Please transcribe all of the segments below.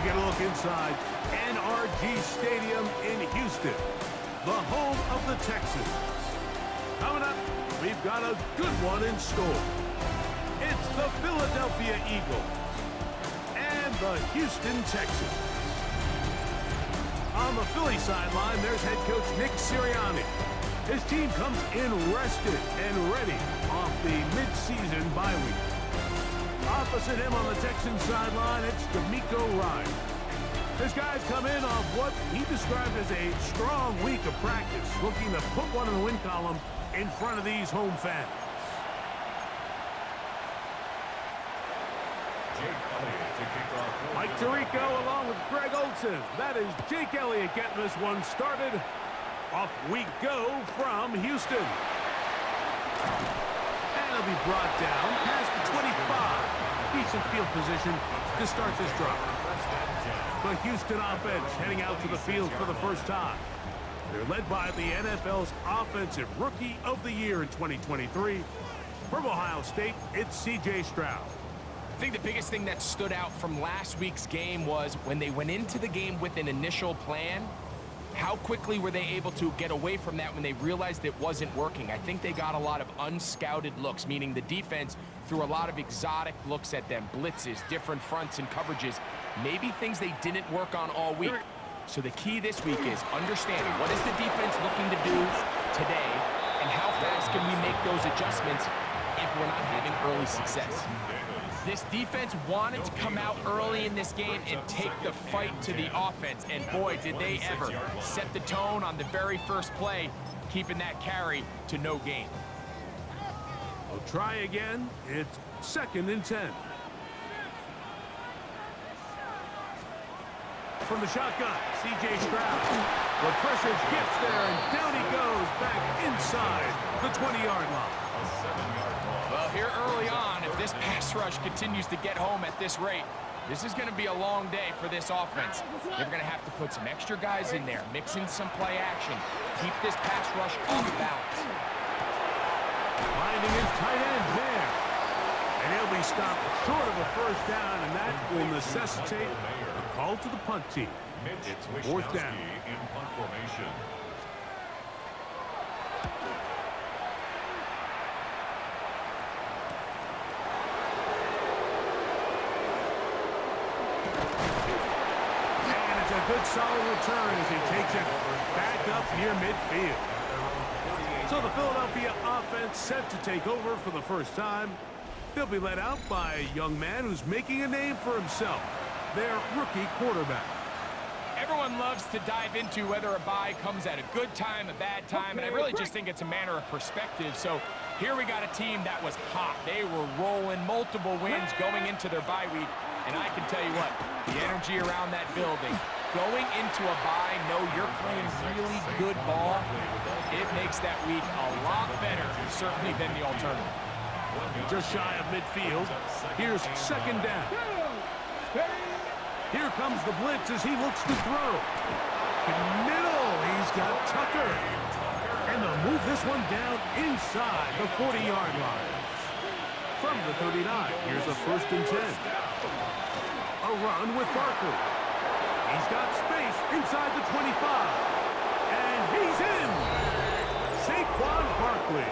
get a look inside NRG Stadium in Houston, the home of the Texans. Coming up, we've got a good one in store. It's the Philadelphia Eagles and the Houston Texans. On the Philly sideline, there's head coach Nick Sirianni. His team comes in rested and ready off the mid-season bye week. Opposite him on the Texans sideline, it's D'Amico Ryan. His guys come in off what he described as a strong week of practice, looking to put one in the win column in front of these home fans. Mike Tirico along with Greg Olsen. That is Jake Elliott getting this one started. Off we go from Houston. And it'll be brought down past the 25. Decent field position to start this drive. The Houston offense heading out to the field for the first time. They're led by the NFL's Offensive Rookie of the Year in 2023. From Ohio State, it's C.J. Stroud. I think the biggest thing that stood out from last week's game was when they went into the game with an initial plan, how quickly were they able to get away from that when they realized it wasn't working? I think they got a lot of unscouted looks, meaning the defense threw a lot of exotic looks at them, blitzes, different fronts and coverages, maybe things they didn't work on all week. So the key this week is understanding what is the defense looking to do today and how fast can we make those adjustments if we're not having early success. This defense wanted to come out early in this game and take the fight to the offense, and boy, did they ever set the tone on the very first play, keeping that carry to no gain. We'll try again. It's 2nd and 10. From the shotgun, C.J. Stroud. The pressure gets there, and down he goes back inside the 20-yard line. Well, here early on, if this pass rush continues to get home at this rate, this is going to be a long day for this offense. They're going to have to put some extra guys in there, mix in some play action, keep this pass rush off balance. Finding his tight end there. And he'll be stopped short of a first down, and that will necessitate a call to the punt team. It's 4th down. In punt formation. Good solid return as he takes it back up near midfield. So the Philadelphia offense set to take over for the first time. They'll be led out by a young man who's making a name for himself, their rookie quarterback. Everyone loves to dive into whether a bye comes at a good time, a bad time, and I really just think it's a matter of perspective. So here we got a team that was hot. They were rolling multiple wins going into their bye week, and I can tell you what, the energy around that building, going into a bye, know you're playing really good ball, it makes that week a lot better, certainly, than the alternative. Just shy of midfield. Here's 2nd down. Here comes the blitz as he looks to throw. In the middle, he's got Tucker. And they'll move this one down inside the 40-yard line. From the 39, here's a 1st and 10. A run with Barkley. He's got space inside the 25. And he's in. Saquon Barkley.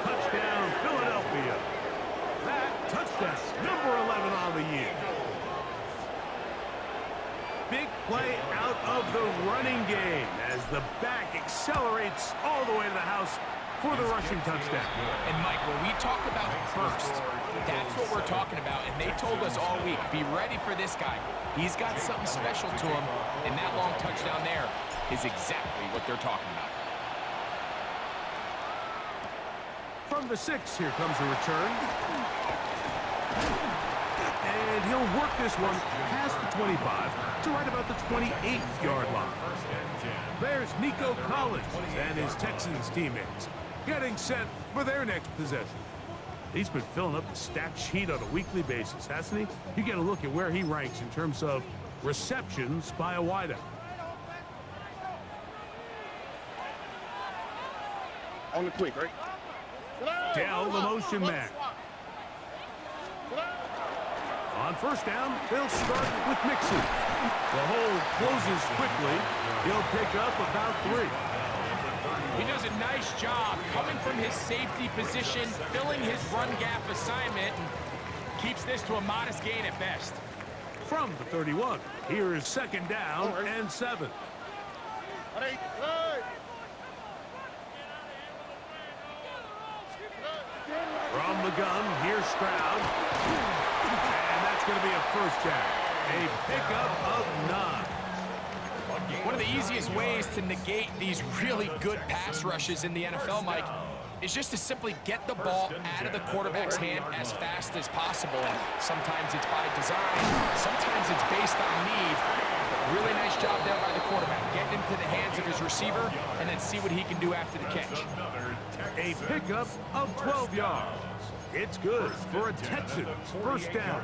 Touchdown, Philadelphia. That touchdown, number 11 on the year. Big play out of the running game as the back accelerates all the way to the house for the rushing touchdown. And Mike, when we talk about burst, that's what we're talking about. And they told us all week, be ready for this guy. He's got something special to him, and that long touchdown there is exactly what they're talking about. From the 6, here comes a return. And he'll work this one past the 25 to right about the 28-yard line. There's Nico Collins and his Texans teammates getting set for their next possession. He's been filling up the stat sheet on a weekly basis, hasn't he? You get a look at where he ranks in terms of receptions by a wideout. On the quick, right? Dell, the motion man. On 1st down, they'll start with Mixon. The hole closes quickly. He'll pick up about 3. He does a nice job coming from his safety position, filling his run gap assignment, and keeps this to a modest gain at best. From the 31, here is 2nd down and 7. From the gun, here's Stroud. And that's going to be a first down. A pickup of 9. One of the easiest ways to negate these really good pass rushes in the NFL, Mike, is just to simply get the ball out of the quarterback's hand as fast as possible. And sometimes it's by design, sometimes it's based on need. But really nice job there by the quarterback, getting into the hands of his receiver and then see what he can do after the catch. A pickup of 12 yards. It's good for a Texans first down.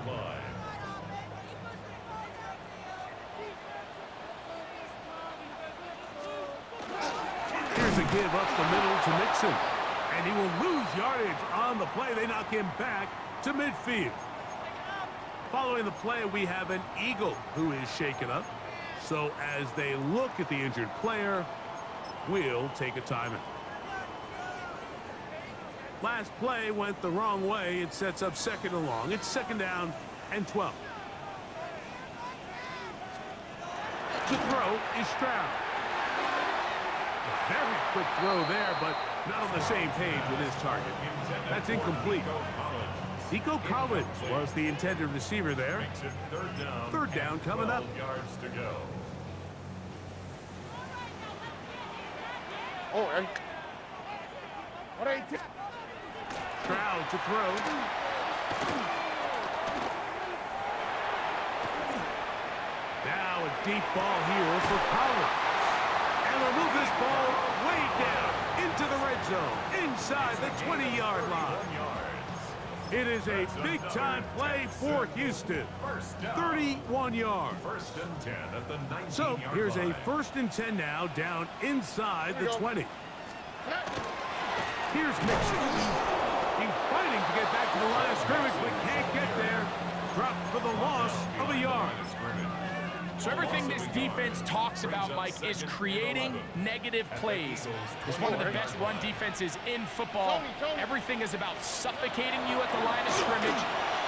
Here's a give up the middle to Mixon. And he will lose yardage on the play. They knock him back to midfield. Following the play, we have an Eagle who is shaken up. So as they look at the injured player, we'll take a timeout. Last play went the wrong way. It sets up 2nd and long. It's 2nd down and 12. To throw is Stroud. A very quick throw there, but not on the same page with his target. That's incomplete. Nico Collins was the intended receiver there. 3rd down coming up. Stroud to throw. Now a deep ball here for Collins. And they'll move this ball way down into the red zone, inside the 20-yard line. It is a big-time play for Houston. 31 yards. So here's a 1st and 10 now, down inside the 20. Here's Mixon. He's fighting to get back to the line of scrimmage, but can't get there. Dropped for the loss of a yard. So everything this defense talks about, Mike, is creating negative plays. It's one of the best run defenses in football. Everything is about suffocating you at the line of scrimmage,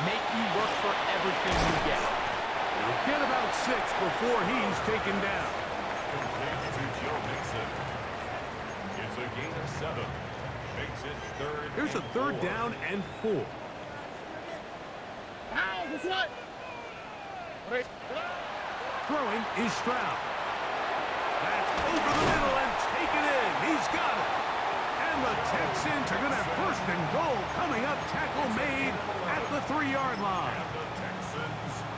make you work for everything you get. He'll get about 6 before he's taken down. It's a gain of 7. Makes it 3rd. Here's a 3rd down and 4. Throwing is Stroud. That's over the middle and taken in. He's got it. And the Texans are going to have 1st and goal coming up. Tackle made at the 3-yard line.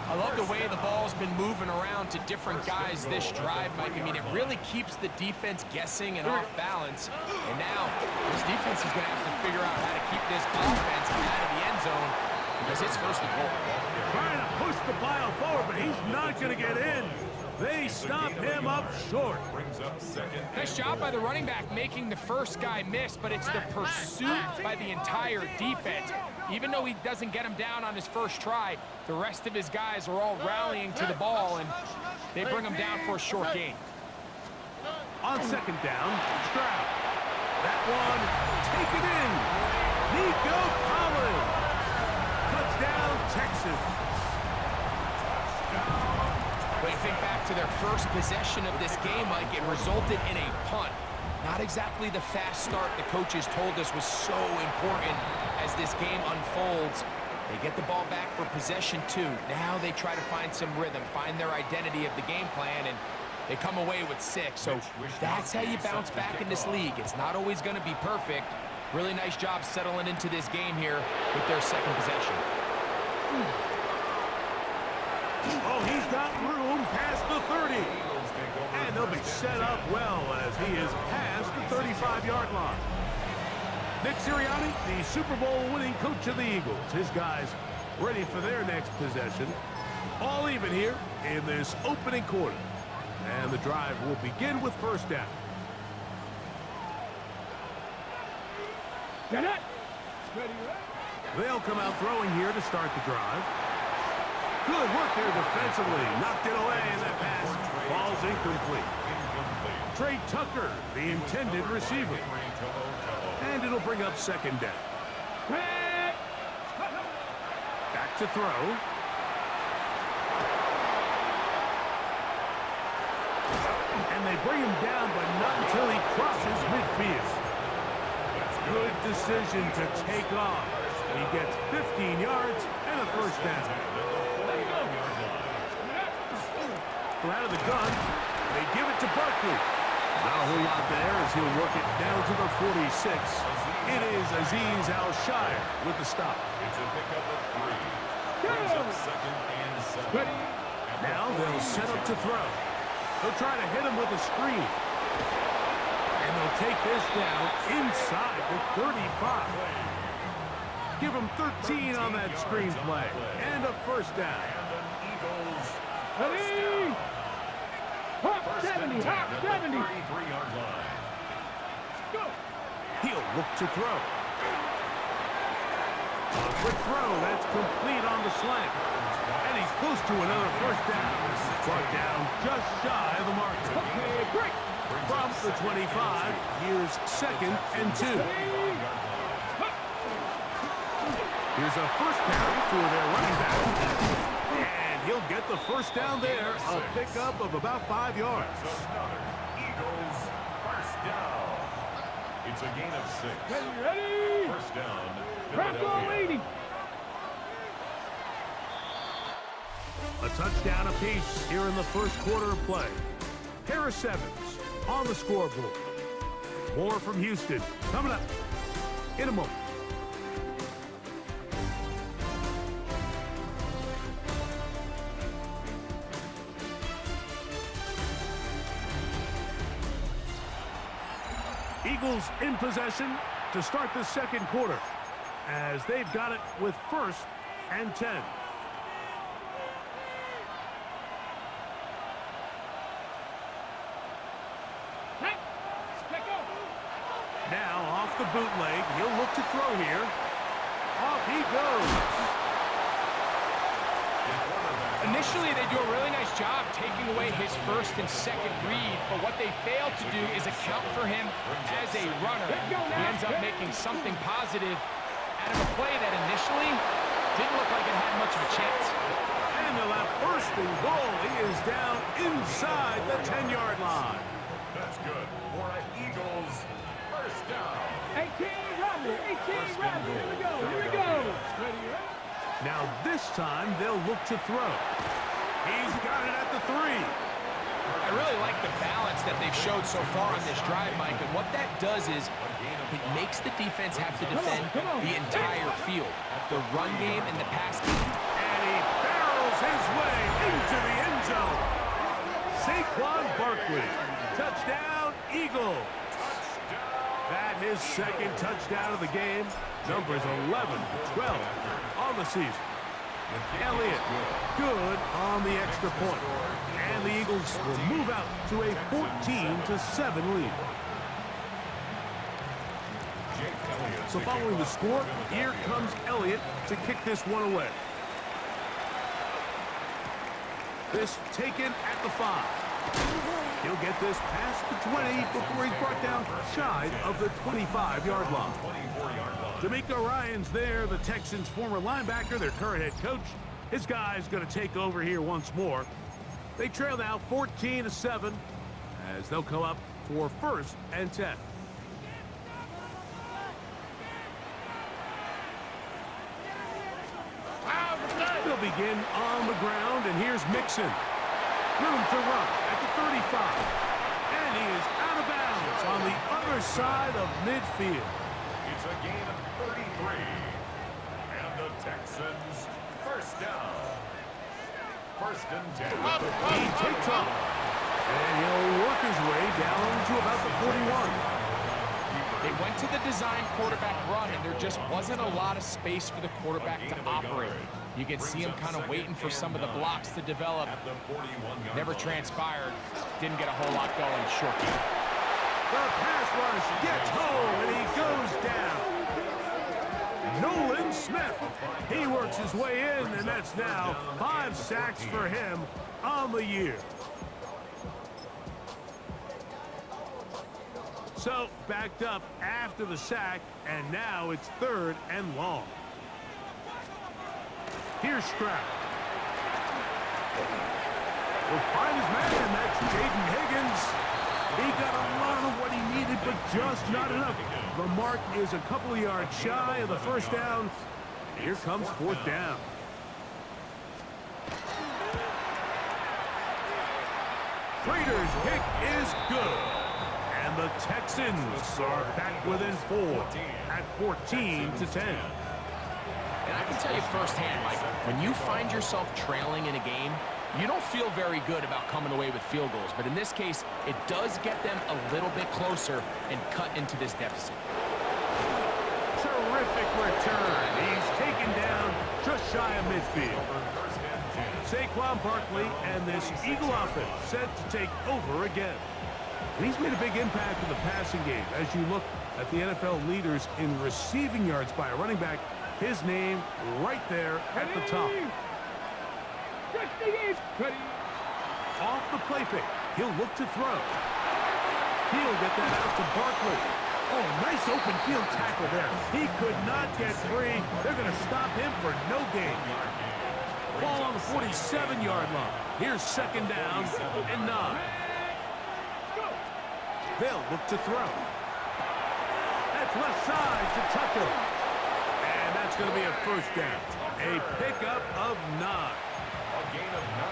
I love the way the ball's been moving around to different guys this drive, Mike. I mean, it really keeps the defense guessing and off balance. And now this defense is going to have to figure out how to keep this offense out of the end zone because it's 1st and goal. Trying to push the pile forward, but he's not going to get in. They stop him up short. Nice job by the running back making the first guy miss, but it's the pursuit by the entire defense. Even though he doesn't get him down on his first try, the rest of his guys are all rallying to the ball, and they bring him down for a short gain. On 2nd down, Stroud. That one taken in. Nico Collins. Touchdown, Texans. When you think back to their first possession of this game, Mike, it resulted in a punt. Not exactly the fast start the coaches told us was so important as this game unfolds. They get the ball back for possession 2. Now they try to find some rhythm, find their identity of the game plan, and they come away with 6. So that's how you bounce back in this league. It's not always going to be perfect. Really nice job settling into this game here with their 2nd possession. Oh, he's got room past the 30. And they'll be set up well as he is past the 35-yard line. Nick Sirianni, the Super Bowl winning coach of the Eagles. His guys ready for their next possession. All even here in this opening quarter. And the drive will begin with 1st down. They'll come out throwing here to start the drive. Good work there defensively. Knocked it away, and that pass falls incomplete. Trey Tucker, the intended receiver. And it'll bring up second down. Back to throw. And they bring him down, but not until he crosses midfield. Good decision to take off. He gets 15 yards and a first down. So out of the gun, they give it to Barkley. Not a whole lot there as he'll work it down to the 46. It is Azeez Al-Shire with the stop. It's a pickup of 3. Brings up second and 7. Now they'll set up to throw. They'll try to hit him with a screen. And they'll take this down inside the 35. Give him 13 on that screen play. And a first down. Ready? Hop 70, hop 70. 33-yard line. Go. He'll look to throw. Quick throw, that's complete on the slant. And he's close to another first down. Brought down just shy of the mark. Okay, break. From the 25, here's second and 2. Here's a first carry for their running back. And he'll get the first down there. A pickup of about 5 yards. Another Eagles first down. It's a gain of 6. Ready? First down. Crap ball Philadelphia. 80. A touchdown apiece here in the first quarter of play. Pair of 7s on the scoreboard. More from Houston coming up in a moment. Eagles in possession to start the second quarter as they've got it with first and 10. Now off the bootleg, he'll look to throw here. Off he goes. Initially, they do a really nice job taking away his first and second read, but what they fail to do is account for him as a runner. He ends up making something positive out of a play that initially didn't look like it had much of a chance. And they'll have first and goal. He is down inside the 10-yard line. That's good for an Eagles first down. 18 Rodney, 18 Rodney. Here we go, here we go. Ready? Now this time they'll look to throw. He's got it at the 3. I really like the balance that they've showed so far on this drive, Mike, and what that does is it makes the defense have to defend the entire field, the run game and the pass game. And he barrels his way into the end zone. Saquon Barkley, touchdown Eagle. That his second touchdown of the game. Numbers 11-12 on the season. Elliott, good on the extra point. And the Eagles will move out to a 14-7 lead. So following the score, here comes Elliott to kick this one away. This taken at the 5. He'll get this past the 20 before he's brought down shy of the 25-yard line. D'Amico Ryans there, the Texans' former linebacker, their current head coach. His guy's going to take over here once more. They trail now 14-7 as they'll come up for first and 10. They'll begin on the ground, and here's Mixon. Room to run at the 35. And he is out of bounds on the other side of midfield. It's a gain of 33. And the Texans first down. First and 10. He takes off. And he'll work his way down to about the 41. They went to the design quarterback run, and there just wasn't a lot of space for the quarterback to operate. You can see him kind of waiting for some of the blocks to develop. Never transpired. Didn't get a whole lot going short game. The pass rush gets home, and he goes down. Nolan Smith. He works his way in, and that's now 5 sacks for him on the year. So, backed up after the sack, and now it's 3rd and long. Here's Stroud. Will find his man, and that's Jaden Higgins. He got a lot of what he needed, but just not enough. The mark is a couple of yards shy of the first down. Here comes 4th down. Raiders' kick is good. And the Texans are back within 4 at 14-10. And I can tell you firsthand, Mike, when you find yourself trailing in a game, you don't feel very good about coming away with field goals. But in this case, it does get them a little bit closer and cut into this deficit. Terrific return. He's taken down just shy of midfield. Saquon Barkley and this Eagle offense set to take over again. And he's made a big impact in the passing game. As you look at the NFL leaders in receiving yards by a running back, his name right there at the top. Off the play fake. He'll look to throw. He'll get that out to Barkley. Oh, nice open field tackle there. He could not get free. They're going to stop him for no gain. Ball on the 47-yard line. Here's 2nd down and 9. They'll look to throw. That's left side to Tucker. And that's going to be a 1st down. A pickup of 9.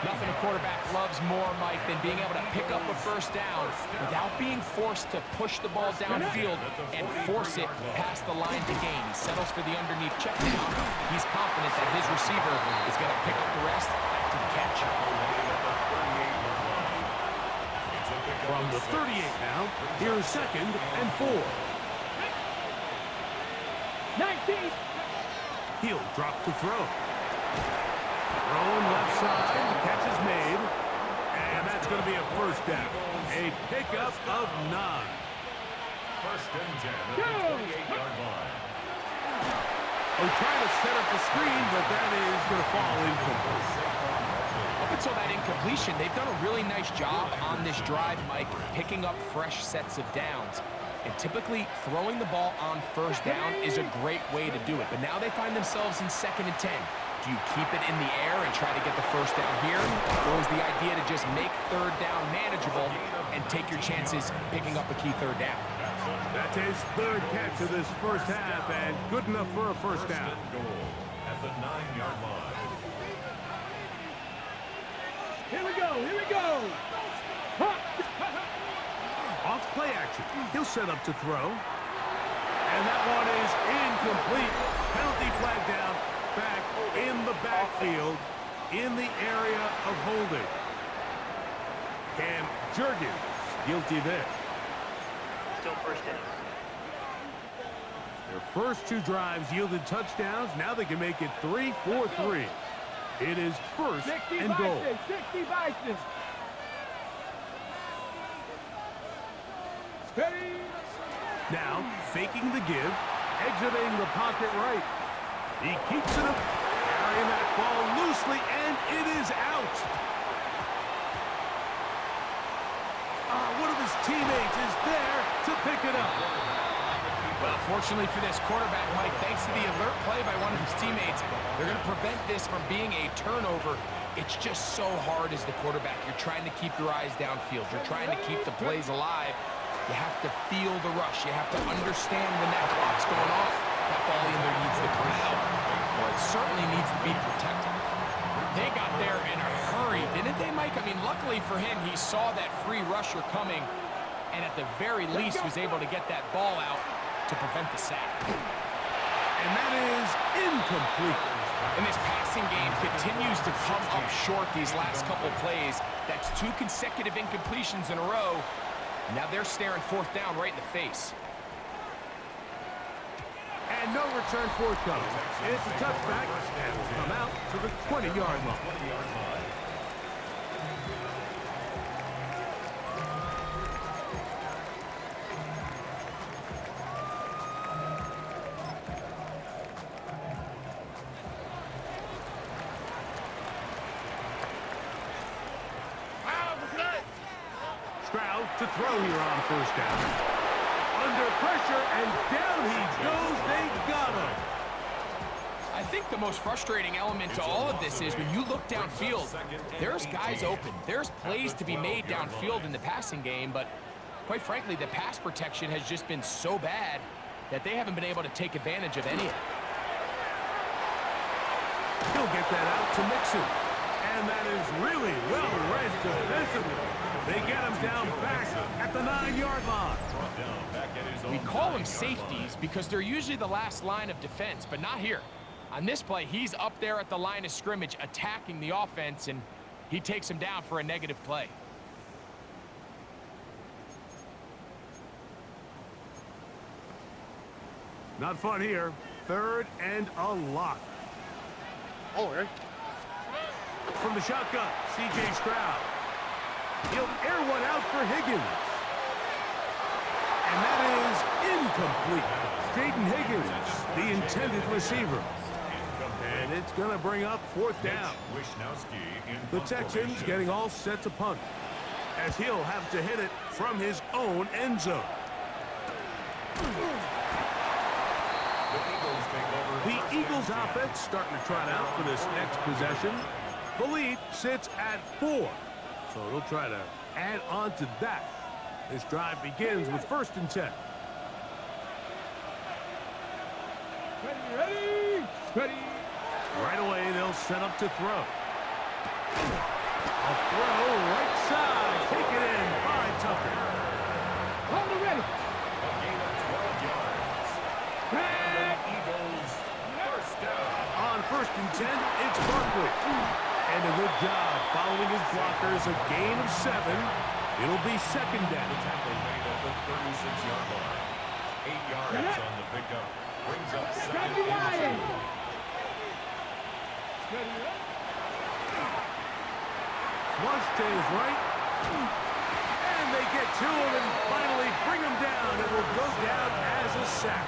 Nothing a quarterback loves more, Mike, than being able to pick up a 1st down without being forced to push the ball downfield and force it past the line to gain. He settles for the underneath check down. He's confident that his receiver is going to pick up the rest after the catch. From the 38 now, here's 2nd and 4. 19. He'll drop to throw. Thrown left side, the catch is made, and that's going to be a 1st down. A pickup of 9. 1st and 10 at the 28-yard line. Oh, trying to set up the screen, but that is going to fall incomplete. Up until that incompletion, they've done a really nice job on this drive, Mike, picking up fresh sets of downs. And typically, throwing the ball on 1st down is a great way to do it. But now they find themselves in 2nd and 10. Do you keep it in the air and try to get the 1st down here? Or is the idea to just make 3rd down manageable and take your chances picking up a key 3rd down? That's his 3rd catch of this 1st half, and good enough for a 1st down. At the 9-yard line. Here we go. Here we go. Off play action. He'll set up to throw. And that one is incomplete. Penalty flag down. Back in the backfield, in the area of holding. Cam Jurgens guilty there. Still 1st inning. Their first 2 drives yielded touchdowns. Now they can make it 3-4-3. It is 1st and goal. 60 Bison. Steady. Now faking the give, exiting the pocket right. He keeps it up, carrying that ball loosely, and it is out. One of his teammates is there to pick it up. Well, fortunately for this quarterback, Mike, thanks to the alert play by one of his teammates, they're going to prevent this from being a turnover. It's just so hard as the quarterback. You're trying to keep your eyes downfield. You're trying to keep the plays alive. You have to feel the rush. You have to understand when that clock's going off. That ball either needs to come out, or it certainly needs to be protected. They got there in a hurry, didn't they, Mike? I mean, luckily for him, he saw that free rusher coming, and at the very least was able to get that ball out to prevent the sack. And that is incomplete. And this passing game continues to come up short these last couple plays. That's 2 consecutive incompletions in a row. Now they're staring 4th down right in the face. And no return forthcoming. It's a touchback, and will come out to the 20-yard line. Stroud to throw here on first down. Under pressure, and down he goes. They got him. I think the most frustrating element to all of this is when you look downfield, there's guys open. There's plays to be made downfield in the passing game, but quite frankly, the pass protection has just been so bad that they haven't been able to take advantage of any of it. He'll get that out to Mixon. And that is really well read defensively. They get him down back at the 9-yard line. We call them safeties because they're usually the last line of defense, but not here. On this play, he's up there at the line of scrimmage attacking the offense, and he takes him down for a negative play. Not fun here. 3rd and a lot. Oh, right. From the shotgun, C.J. Stroud. He'll air one out for Higgins. And that is incomplete. Jaden Higgins, the intended receiver. And it's going to bring up 4th down. The Texans getting all set to punt, as he'll have to hit it from his own end zone. The Eagles offense starting to trot out for this next possession. The lead sits at 4, so they'll try to add on to that. This drive begins with 1st and 10. Ready. Right away, they'll set up to throw. A throw right side, taken in by Tucker. On the ready. On 1st and 10, it's Barkley. And a good job following his blockers, a gain of 7. It'll be 2nd down. The tackle made at the 36-yard line. 8 yards on the pickup. Brings up 2nd and 2. Flush to his right. And they get to him and finally bring him down. It will go down as a sack.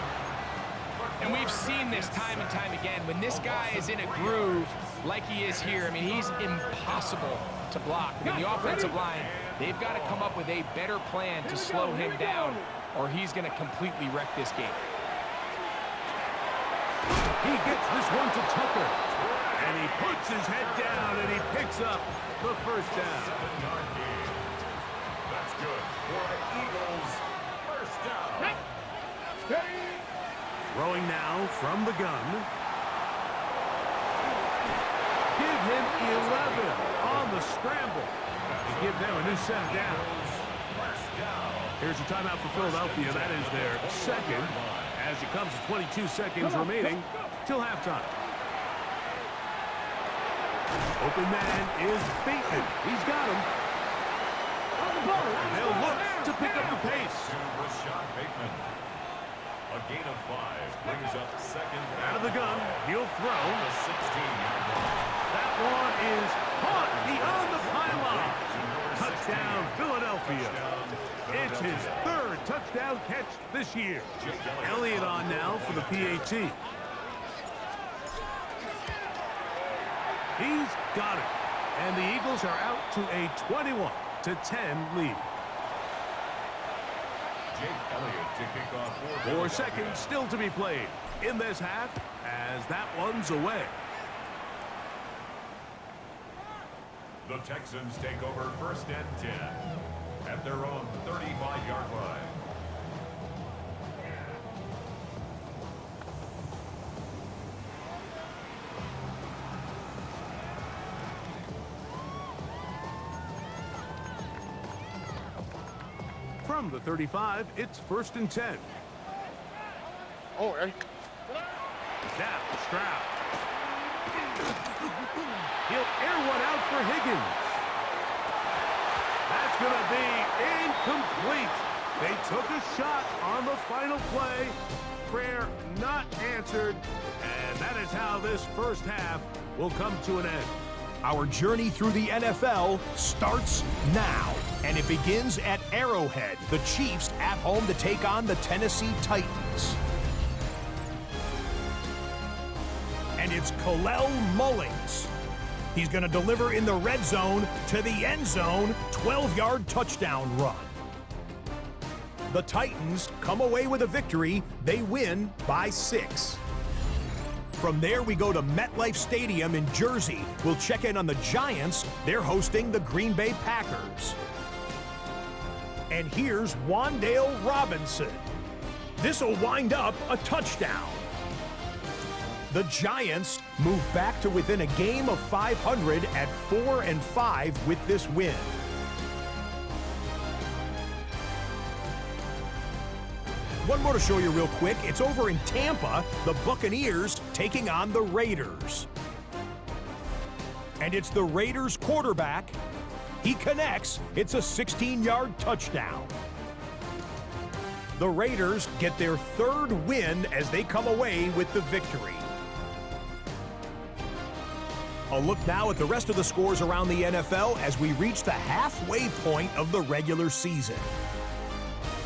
And we've seen this time and time again. When this guy is in a groove like he is here, I mean, he's impossible to block. I mean, the offensive line, they've got to come up with a better plan to slow him down, or he's going to completely wreck this game. He gets this one to Tucker. And he puts his head down and he picks up the 1st down. 7-yard gain. That's good for the Eagles. 1st down. Throwing now from the gun. Give him 11 on the scramble to give them a new set of downs. Here's a timeout for Philadelphia. That is their 2nd, as it comes to 22 seconds remaining till halftime. Open man is Bateman. He's got him. They'll look to pick up the pace. A gain of 5 brings up 2nd. Out of the gun, he'll throw. The 16-yard line. That one is caught beyond the pylon. Touchdown, Philadelphia. It's his 3rd touchdown catch this year. Elliott on now for the PAT. He's got it. And the Eagles are out to a 21-10 lead. Jake Elliott to kick off 4 seconds still to be played in this half as that one's away. The Texans take over 1st and 10 at their own 35-yard line. From the 35, it's 1st and 10. Oh, right. Now, Stroud. He'll air one out for Higgins. That's going to be incomplete. They took a shot on the final play. Prayer not answered. And that is how this 1st half will come to an end. Our journey through the NFL starts now. And it begins at Arrowhead. The Chiefs at home to take on the Tennessee Titans. And it's Kalel Mullings. He's going to deliver in the red zone to the end zone, 12-yard touchdown run. The Titans come away with a victory. They win by 6. From there, we go to MetLife Stadium in Jersey. We'll check in on the Giants. They're hosting the Green Bay Packers. And here's Wan'Dale Robinson. This will wind up a touchdown. The Giants move back to within a game of 500 at 4-5 with this win. One more to show you real quick. It's over in Tampa, the Buccaneers taking on the Raiders. And it's the Raiders quarterback. He connects. It's a 16-yard touchdown. The Raiders get their 3rd win as they come away with the victory. A look now at the rest of the scores around the NFL as we reach the halfway point of the regular season.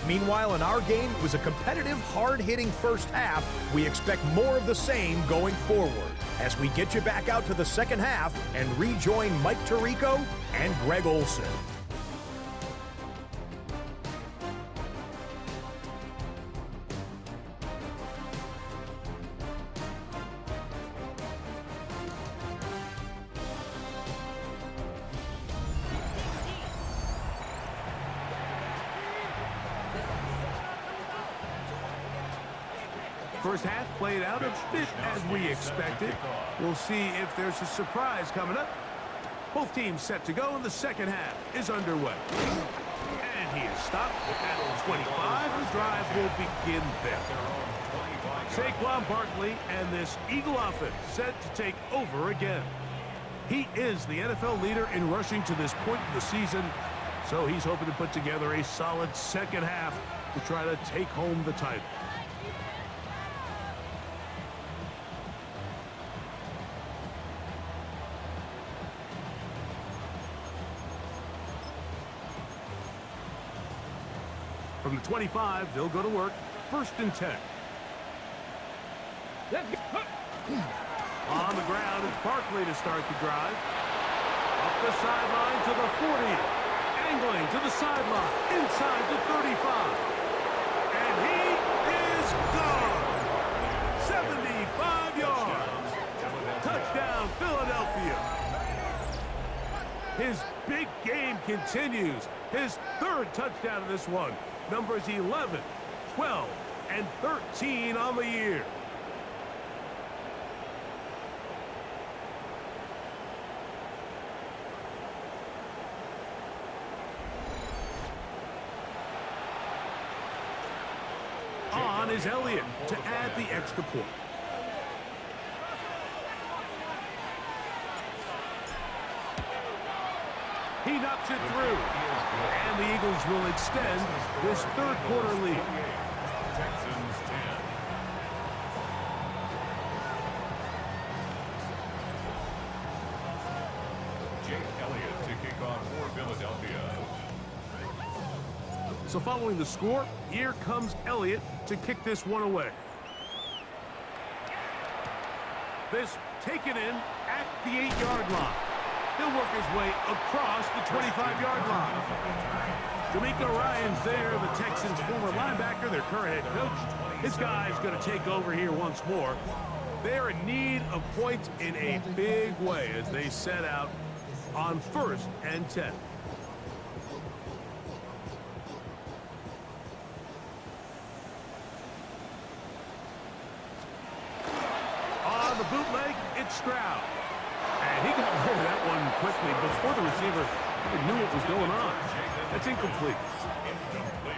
Meanwhile, in our game, it was a competitive, hard-hitting first half. We expect more of the same going forward as we get you back out to the second half and rejoin Mike Tirico and Greg Olson. First half played out a bit as we expected. We'll see if there's a surprise coming up. Both teams set to go, and the second half is underway. And he is stopped at 25. The drive will begin there. Saquon Barkley and this Eagle offense set to take over again. He is the NFL leader in rushing to this point in the season, so he's hoping to put together a solid second half to try to take home the title. From the 25, they'll go to work. 1st and 10. On the ground, it's Barkley to start the drive. Up the sideline to the 40. Angling to the sideline. Inside the 35. And he is gone. 75 yards. Touchdown, Philadelphia. His big game continues. His 3rd touchdown of this one. Numbers 11, 12, and 13 on the year. On is Elliott to add the extra point. He knocks it through. And the Eagles will extend this 3rd quarter lead. Texans 10. Jake Elliott to kick off for Philadelphia. So following the score, here comes Elliott to kick this one away. This taken in at the 8-yard line. He'll work his way across the 25-yard line. D'Amico Ryan's there, the Texans' former linebacker, their current head coach. This guy's going to take over here once more. They're in need of points in a big way as they set out on 1st and 10. On the bootleg, it's Stroud. And he got rid of that one quickly before the receiver even knew what was going on. That's incomplete.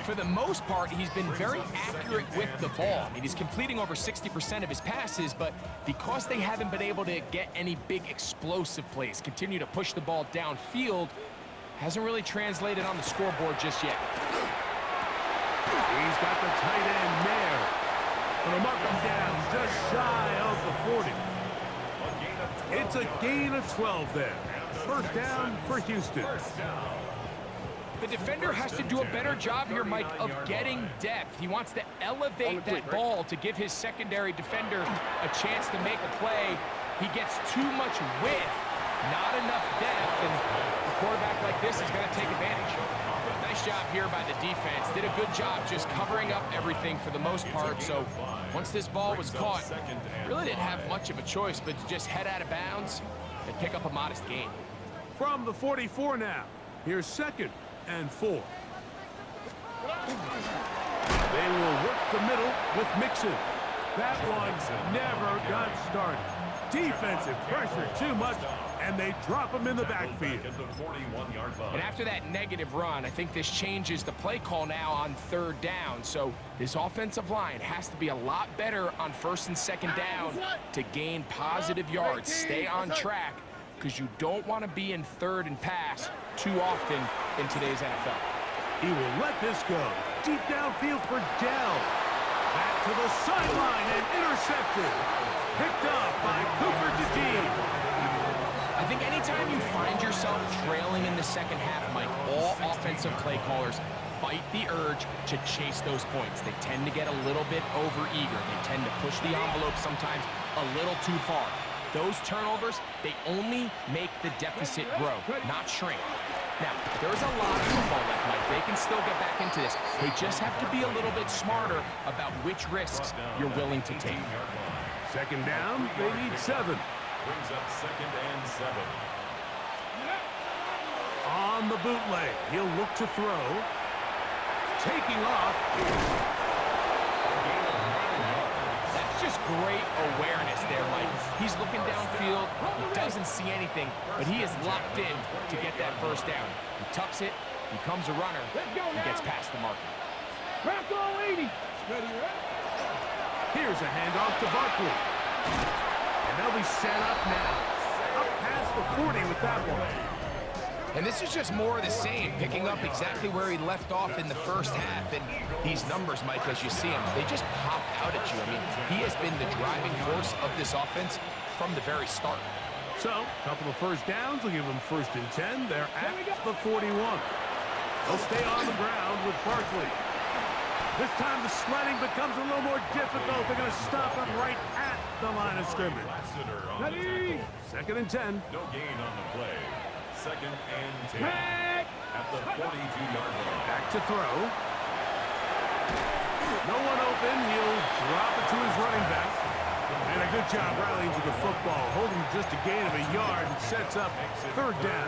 For the most part, he's been very accurate with the ball. I mean, he's completing over 60% of his passes, but because they haven't been able to get any big explosive plays, continue to push the ball downfield, hasn't really translated on the scoreboard just yet. He's got the tight end there. Gonna mark him down just shy of the 40. It's a gain of 12 there. 1st down for Houston. The defender has to do a better job here, Mike, of getting depth. He wants to elevate that ball to give his secondary defender a chance to make a play. He gets too much width, not enough depth, and a quarterback like this is going to take advantage. Nice job here by the defense. Did a good job just covering up everything for the most part. So once this ball was caught, really didn't have much of a choice but to just head out of bounds and pick up a modest gain. From the 44 now. Here's 2nd and 4. They will work the middle with Mixon. That one never got started. Defensive pressure too much, and they drop him in the backfield. And after that negative run, I think this changes the play call now on 3rd down. So this offensive line has to be a lot better on 1st and 2nd down to gain positive yards. Stay on track, because you don't want to be in 3rd and pass too often in today's NFL. He will let this go. Deep downfield for Dell. Back to the sideline and intercepted. Picked up by Cooper DeGene. I think anytime you find yourself trailing in the 2nd half, Mike, all offensive play callers fight the urge to chase those points. They tend to get a little bit overeager. They tend to push the envelope sometimes a little too far. Those turnovers, they only make the deficit grow, not shrink. Now, there's a lot of football left, Mike. They can still get back into this. They just have to be a little bit smarter about which risks you're willing to take. 2nd down, they need 7. Brings up 2nd and 7. On the bootleg, he'll look to throw. Taking off. That's just great awareness there, Mike. He's looking downfield. He doesn't see anything, but he is locked in to get that 1st down. He tucks it, becomes a runner, and gets past the marker. Crack all 80. Ready, Here's a handoff to Barkley. And they'll be set up now. Up past the 40 with that one. And this is just more of the same, picking up exactly where he left off in the 1st half. And these numbers, Mike, as you see them, they just pop out at you. I mean, he has been the driving force of this offense from the very start. So, a couple of 1st downs will give them 1st and 10. They're at the 41. They'll stay on the ground with Barkley. This time the sledding becomes a little more difficult. They're going to stop him right at the line of scrimmage. 2nd and 10. No gain on the play. 2nd and 10. At the 42-yard line. Back to throw. No one open. He'll drop it to his running back. And a good job rallying to the football. Holding just a gain of a yard and sets up 3rd down.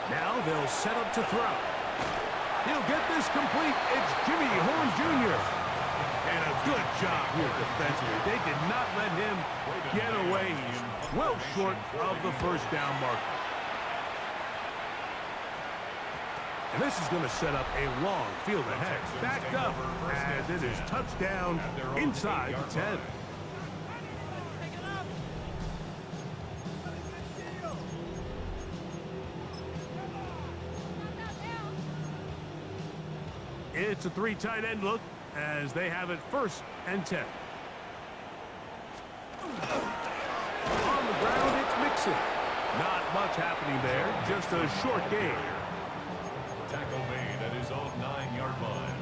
Now they'll set up to throw. He'll get this complete. It's Jimmy Horn Jr. And a good job here defensively. They did not let him get away. He's well short of the 1st down marker. And this is going to set up a long field ahead. Backed up as it is touchdown inside the 10. It's a 3 tight end look as they have it 1st and 10. On the ground, it's Mixon. Not much happening there, just a short gain. Tackle made at his own 9-yard line.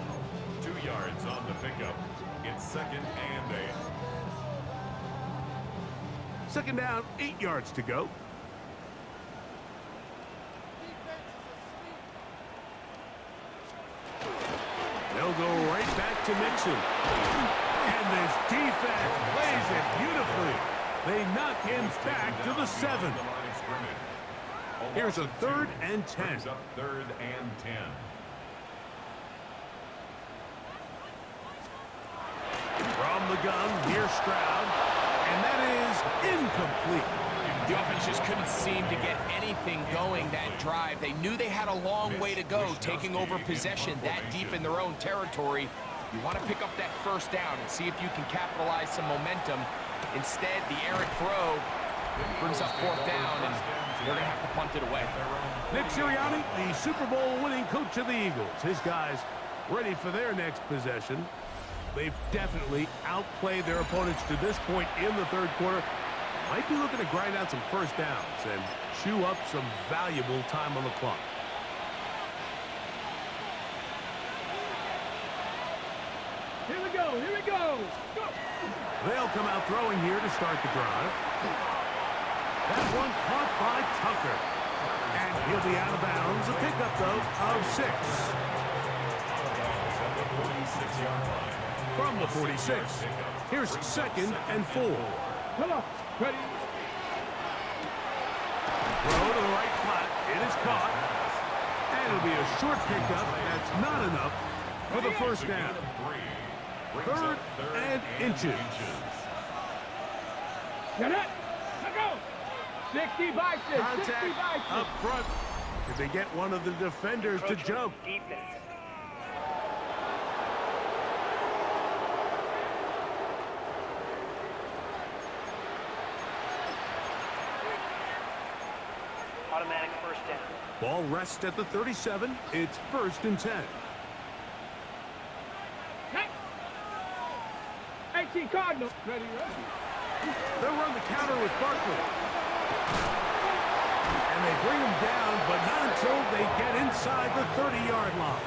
2 yards on the pickup. It's 2nd and 8. 2nd down, 8 yards to go. They'll go right back to Mixon. And this defense plays it beautifully. They knock him back to the 7. Here's a 3rd and 10. Up 3rd and 10. From the gun, here's Stroud. And that is incomplete. The offense just couldn't seem to get anything going that drive. They knew they had a long way to go, taking over possession that deep in their own territory. You want to pick up that 1st down and see if you can capitalize some momentum. Instead, the errant throw brings up 4th down, and they're going to have to punt it away. Nick Sirianni, the Super Bowl winning coach of the Eagles. His guys ready for their next possession. They've definitely outplayed their opponents to this point in the 3rd quarter. Might be looking to grind out some 1st downs and chew up some valuable time on the clock. Here we go. go. Go. They'll come out throwing here to start the drive. That one caught by Tucker. And he'll be out of bounds. A pickup, though, of 6. From the 46. Here's 2nd and 4. Come on. Ready. Throw to the right flat. It is caught. And it'll be a short pickup. That's not enough for the first down. 3rd and inches. Get it. Let go. 60 by 6. 60 Contact by 6. up front. Did they get one of the defenders to jump? Defense. Automatic first down. Ball rests at the 37. It's 1st and 10. Hey. 18 Cardinals. Ready, ready. They'll run the counter with Barkley. And they bring him down, but not until they get inside the 30-yard line.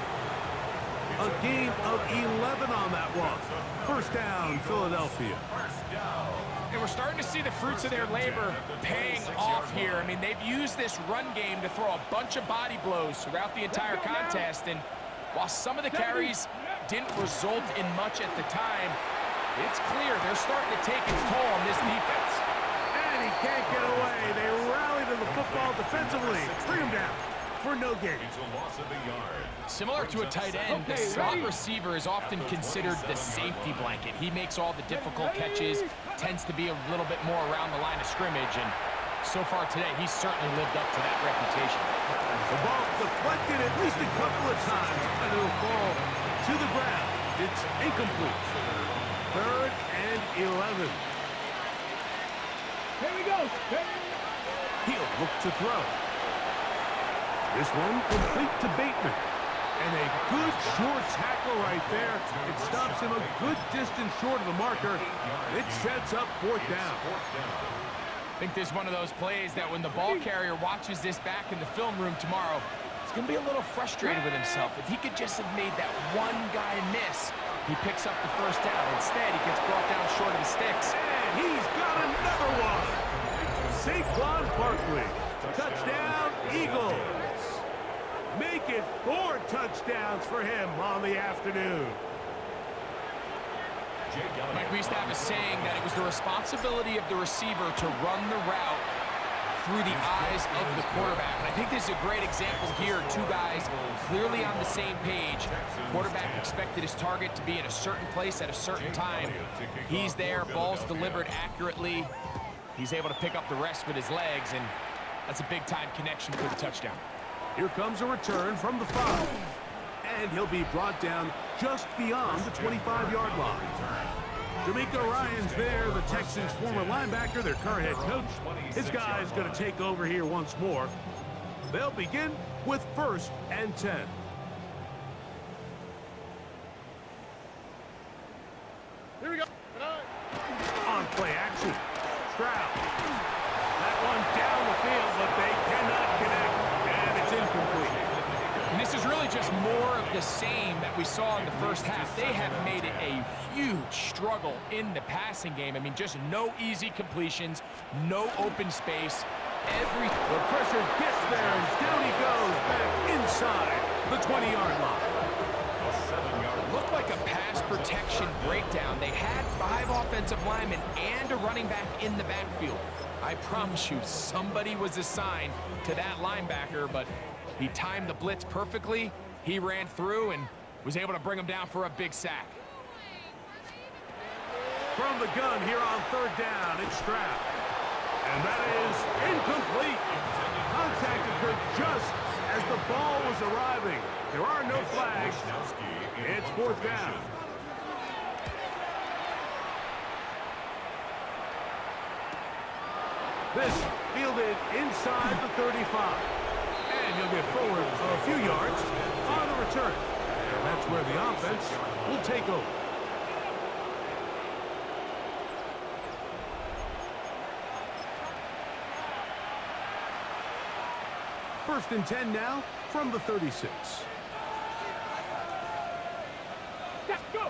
A gain of 11 on that one. First down, Philadelphia. And we're starting to see the fruits of their labor paying off here. I mean, they've used this run game to throw a bunch of body blows throughout the entire contest. And while some of the carries didn't result in much at the time, it's clear they're starting to take its toll on this defense. And he can't get away. They rally to the football defensively. Bring him down for no gain. Similar to a tight end, the slot receiver is often considered the safety blanket. He makes all the difficult catches, tends to be a little bit more around the line of scrimmage, and so far today, he's certainly lived up to that reputation. The ball deflected at least a couple of times, and it'll fall to the ground. It's incomplete. 3rd and 11. Here we go. He'll look to throw. This one complete to Bateman. And a good short tackle right there. It stops him a good distance short of the marker. It sets up 4th down. I think this is one of those plays that when the ball carrier watches this back in the film room tomorrow, he's going to be a little frustrated with himself. If he could just have made that one guy miss, he picks up the first down. Instead, he gets brought down short of the sticks. And he's got another one. Saquon Barkley. Touchdown, Eagles. Make it 4 touchdowns for him on the afternoon. Mike, we used to have a saying that it was the responsibility of the receiver to run the route through the eyes of the quarterback. And I think this is a great example here. 2 guys clearly on the same page. Quarterback expected his target to be in a certain place at a certain time. He's there, ball's delivered accurately. He's able to pick up the rest with his legs, and that's a big-time connection for the touchdown. Here comes a return from the 5. And he'll be brought down just beyond the 25-yard line. D'Amico Ryan's there, the Texans' former linebacker, their current head coach. His guy's going to take over here once more. They'll begin with 1st and 10. Here we go. On play action. Stroud. That one down the field, but they cannot connect. And it's incomplete. And this is really just more of the same that we saw in the first half. They have made it a huge struggle in the passing game. I mean, just no easy completions, no open space. The pressure gets there, and down he goes back inside the 20-yard line. It looked like a pass protection breakdown. They had 5 offensive linemen and a running back in the backfield. I promise you, somebody was assigned to that linebacker, but he timed the blitz perfectly. He ran through and was able to bring him down for a big sack. From the gun here on 3rd down, it's Stroud. And that is incomplete. Contact occurred just as the ball was arriving. There are no flags. It's 4th down. This fielded inside the 35. And he'll get forward a few yards on the return. And that's where the offense will take over. First and 10 now from the 36. Go.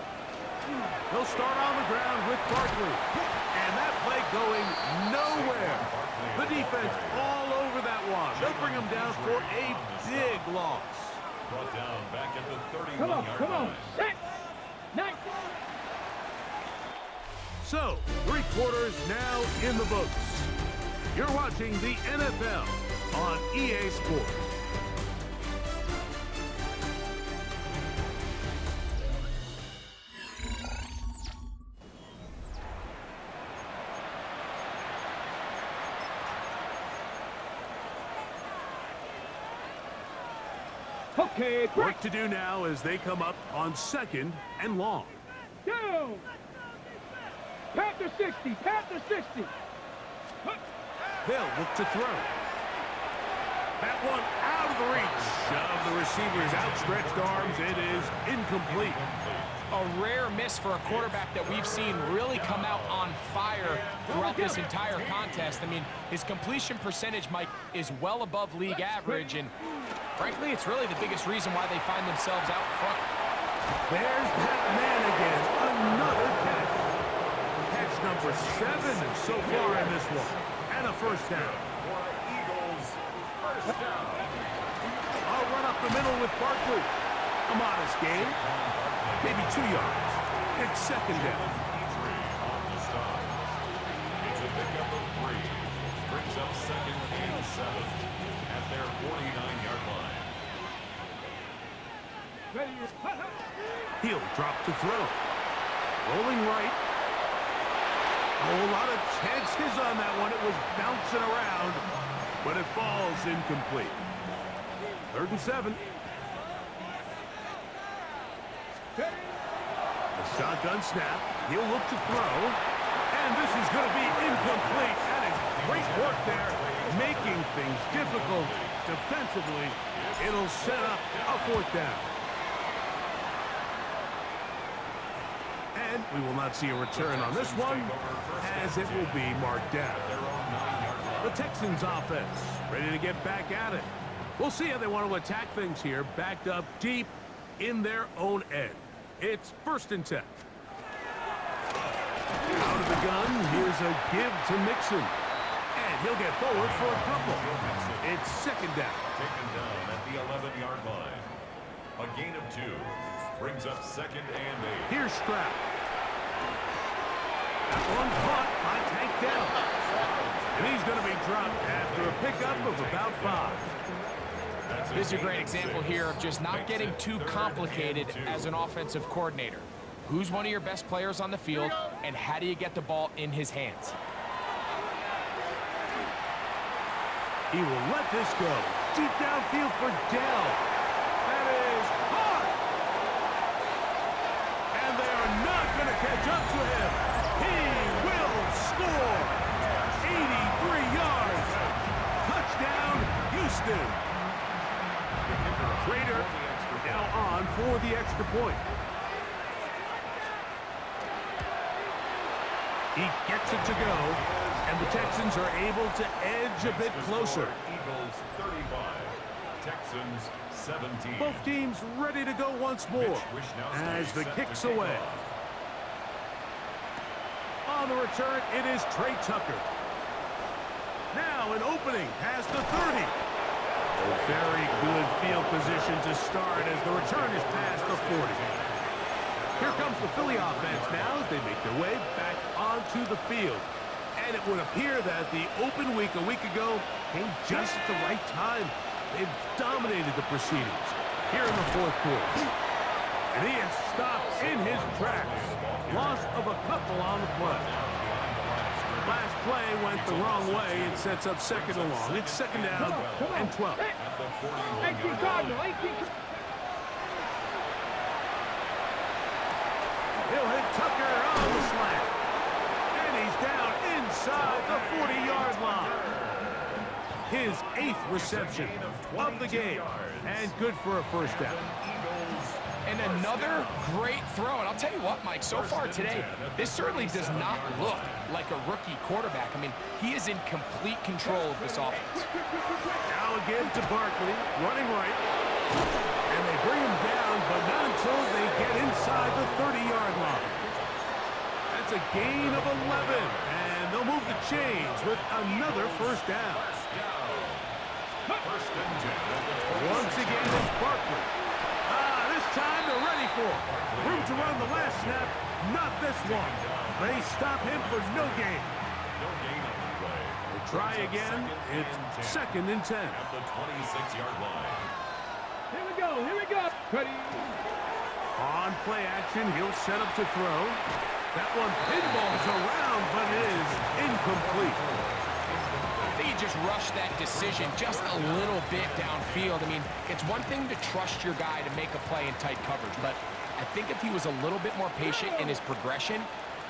He'll start on the ground with Barkley. And that play going nowhere. The defense all over that one. They'll bring him down for a big loss. Brought down back at the 31-yard Come on, come on. line. Set. Nice. So, 3 quarters now in the books. You're watching the NFL on EA Sports. Okay, break. Work to do now as they come up on 2nd and long. Down. Panther 60. Panther 60. They'll look to throw. That one out of the reach of the receiver's outstretched arms. It is incomplete. A rare miss for a quarterback that we've seen really come out on fire throughout this entire contest. I mean, his completion percentage, Mike, is well above league average, and frankly, it's really the biggest reason why they find themselves out front. There's that man again. Another catch. Catch number 7 so far in this one. And a first down. For Eagles, first down. I'll run up the middle with Barkley. A modest gain. Maybe 2 yards. It's 2nd down. On the stop. It's a pickup of 3. Brings up 2nd and 7 at their 49-yard line. Ready. He'll drop to throw. Rolling right. A whole lot of chances on that one. It was bouncing around, but it falls incomplete. 3rd and 7. The shotgun snap. He'll look to throw. And this is going to be incomplete. That is great work there, making things difficult defensively. It'll set up a 4th down. And we will not see a return on this one, as it will be marked down. The Texans offense ready to get back at it. We'll see how they want to attack things here, backed up deep in their own end. It's 1st and 10. Out of the gun, here's a give to Mixon. And he'll get forward for a couple. It's 2nd down. Taken down at the 11-yard line. A gain of 2. Brings up 2nd and 8. Here's Stroud. That one caught by Tank down. And he's going to be dropped after a pickup of about 5. This is a great example here of just not getting too complicated as an offensive coordinator. Who's one of your best players on the field, and how do you get the ball in his hands? He will let this go. Deep downfield for Dell. That is hard. And they are not going to catch up to him. He will score. 83 yards. Touchdown, Houston. Trader now on for the extra point. He gets it to go, and the Texans are able to edge a bit closer. Eagles 35, Texans 17. Both teams ready to go once more as the kick's away. On the return, it is Trey Tucker. Now an opening past the 30. A very good field position to start as the return is past the 40. Here comes the Philly offense now as they make their way back onto the field. And it would appear that the open week a week ago came just at the right time. They've dominated the proceedings here in the 4th quarter. And he is stopped in his tracks. Loss of a couple on the play. Last play went the wrong way. It sets up 2nd and long. It's 2nd down and 12. 18 Cardinal. 18. He'll hit Tucker on the slant. And he's down inside the 40-yard line. His 8th reception of the game. And good for a first down. And another great throw. And I'll tell you what, Mike, so far today, this certainly does not look like a rookie quarterback. I mean, he is in complete control of this offense. Now again to Barkley, running right. And they bring him down, but not until they get inside the 30-yard line. That's a gain of 11, and they'll move the chains with another first down. First and 10. Once again, it's Barkley. This time they're ready for it. Room to run the last snap, not this one. They stop him for no gain. No gain on the play. We'll try again. It's second and 10. At the 26-yard line. Here we go. Here we go. Ready. On play action, he'll set up to throw. That one pinballs around, but it is incomplete. I think he just rushed that decision just a little bit downfield. I mean, it's one thing to trust your guy to make a play in tight coverage, but I think if he was a little bit more patient in his progression,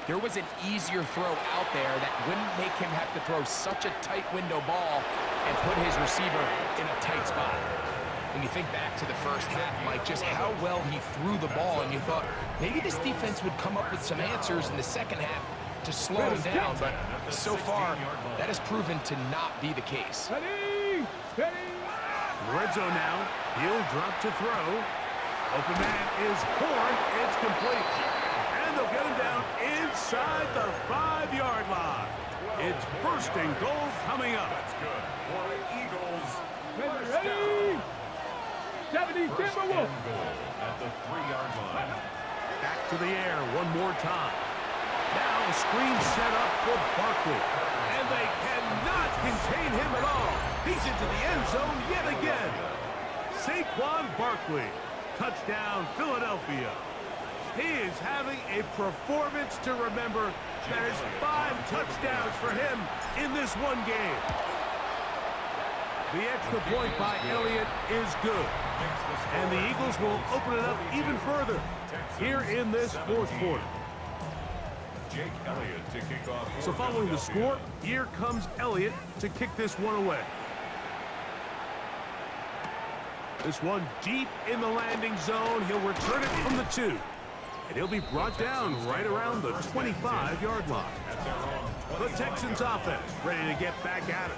there was an easier throw out there that wouldn't make him have to throw such a tight window ball and put his receiver in a tight spot. When you think back to the first half, Mike, just how well he threw the ball, and you thought maybe this defense would come up with some answers in the second half to slow him down, but so far, that has proven to not be the case. Ready. Ready. Red zone now. He'll drop to throw. Open man is Horn. It's complete. And they'll get him down inside the 5-yard line. It's first and goal coming up. That's good. For the Eagles. Ready. 70 First and Timberwolves. goal at the 3-yard line. Back to the air one more time. Now a screen set up for Barkley. And they cannot contain him at all. He's into the end zone yet again. Saquon Barkley. Touchdown, Philadelphia. He is having a performance to remember. There's 5 touchdowns for him in this one game. The extra point by Elliott is good. And the Eagles will open it up even further here in this fourth quarter. Jake Elliott to kick off. So following the score, here comes Elliott to kick this one away. This one deep in the landing zone. He'll return it from the 2. And he'll be brought down right around the 25-yard line. The Texans offense ready to get back at it.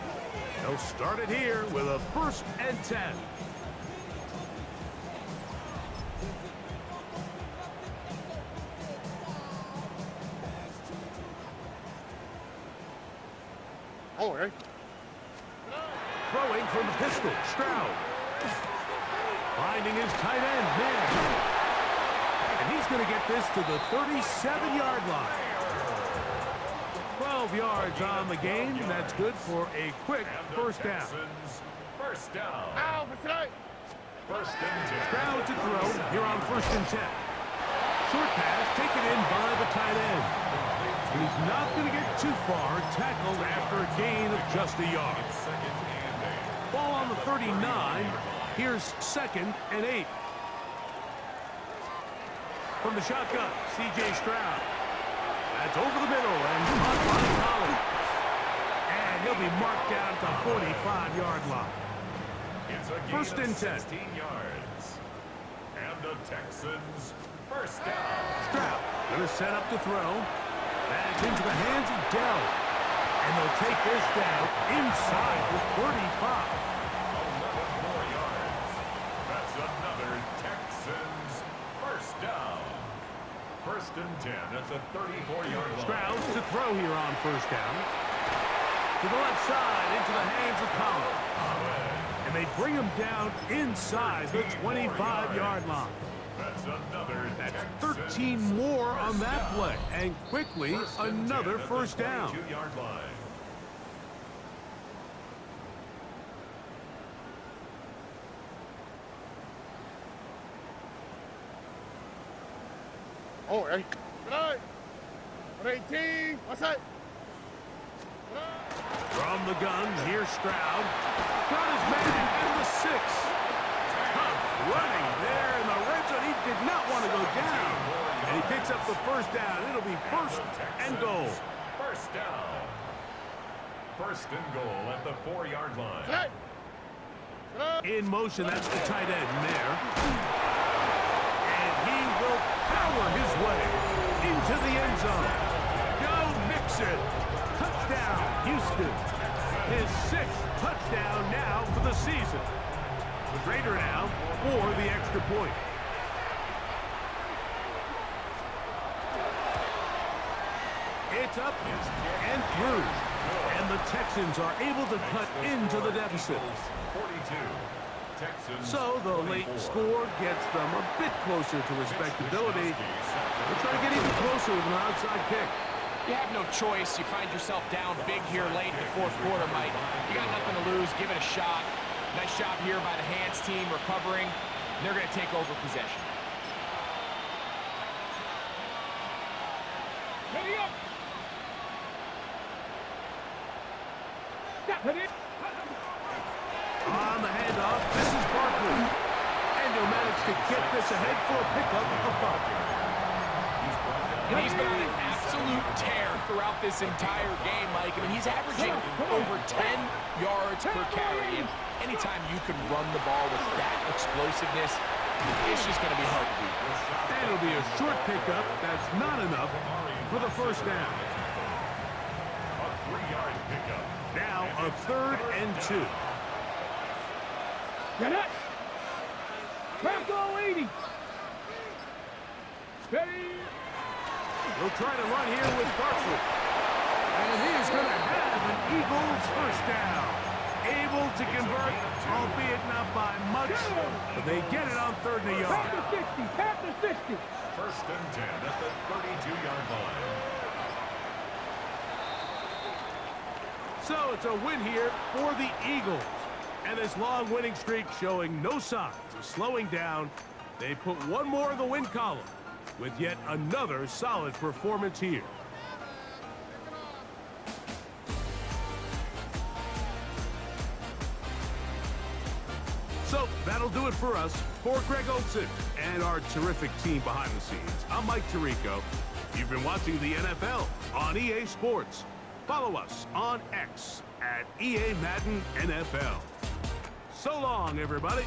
They'll start it here with a first and 10. Oh, right. Throwing from the pistol, Stroud. Finding his tight end, man. And he's going to get this to the 37-yard line. 12 yards on the game. That's good for a quick first down. First down. Ow, for tonight. First and 10. Stroud to throw here on first and 10. Short pass taken in by the tight end. And he's not going to get too far, tackled after a gain of just a yard. Second and 8. Ball on the 39. Here's second and 8. From the shotgun, C.J. Stroud. That's over the middle and caught by Collins. And he'll be marked down at the 45-yard line. It's a gain First of and 10. 16 yards. And the Texans first down. Stroud going to set up to throw. That's into the hands of Dell. And they'll take this down inside the 35. 11 more yards. That's another Texans first down. First and 10 at the 34-yard line. Stroud to throw here on first down. To the left side, into the hands of Collins. And they bring him down inside the 25-yard line. That's another That's 13 more on that play. And quickly, another first down. 22-yard line. Oh, right. Good night. 118. What's that? From the gun, here's Stroud. Got his man in the 6. Tough running there in the red zone. He did not want to go down. And he picks up the first down. It'll be first and goal. First down. First and goal at the 4-yard line. Tonight. In motion, that's the tight end, Mayer. And he will power his way into the end zone. Joe Mixon. Touchdown, Houston. His 6th touchdown now for the season. The Raider now for the extra point. Gets up and through. And the Texans are able to cut into the deficit. 42. Texans. So the late 24. score gets them a bit closer to respectability. They're trying to get even closer with an outside kick. You have no choice. You find yourself down big here late in the fourth quarter, Mike. You got nothing to lose. Give it a shot. Nice job here by the hands team recovering. They're going to take over possession. Ready up. Stop it. On the handoff, this is Barkley. And he'll manage to get this ahead for a pickup of 5. And he's been on an absolute tear throughout this entire game, Mike. I mean, he's averaging over 10 yards per carry. And anytime you can run the ball with that explosiveness, it's just going to be hard to beat. And it'll be a short pickup. That's not enough for the first down. A 3-yard pickup. Now a 3rd and 2. Get it. Crack all 80. Ready. He'll try to run here with Barkley. And he's going to have an Eagles first down. Able to convert, albeit not by much, but they get it on 3rd and a yard. Pass the 60. Pass the 60. First and 10 at the 32-yard line. So it's a win here for the Eagles. And this long winning streak showing no signs of slowing down. They put one more in the win column with yet another solid performance here. So that'll do it for us. For Greg Olson and our terrific team behind the scenes, I'm Mike Tirico. You've been watching the NFL on EA Sports. Follow us on X at EA Madden NFL. So long, everybody.